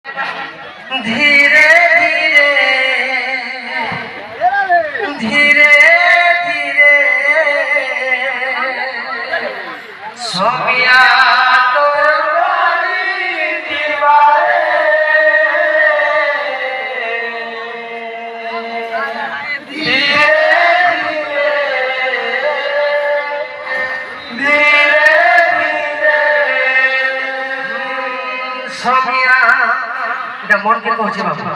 धीरे धीरे धीरे धीरे सोमिया तोर बारी दीवारे धीरे सोमिया मन के कहছে बाबू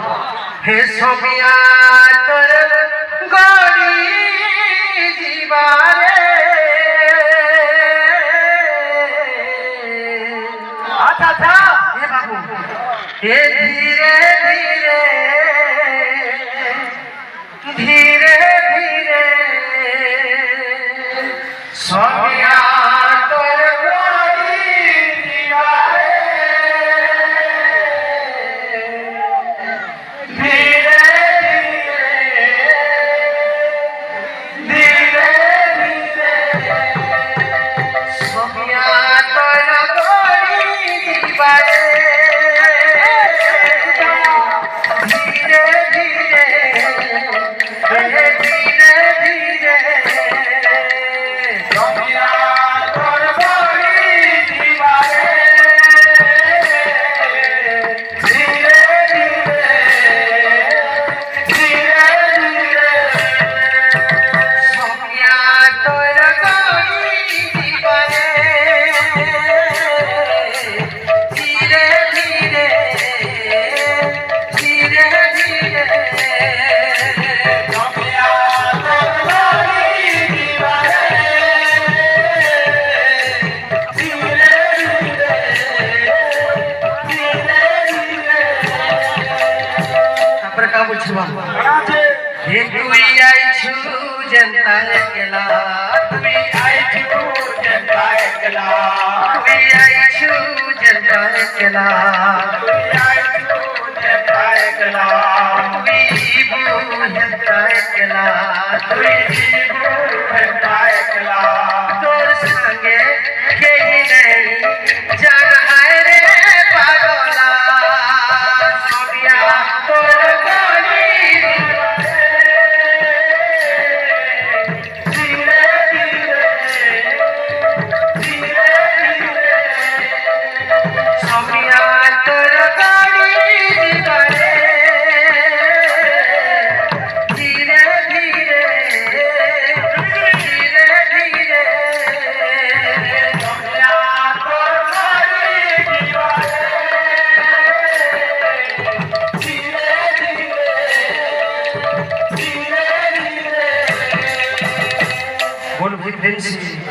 हे सोमिया तोर गड़ी जीवारे अच्छा अच्छा हे बाबू हे धीरे धीरे धीरे धीरे सोमिया तोर हे तुई आई छु जनता एकला तुई आई छु जनता एकला तुई आई छु जनता एकला तुई आई छु जनता एकला तुई बू जनता एकला तुई बू जनता एकला तोर संगे केही नहीं जान है रे पागला सोमिया तोर बोल फिर से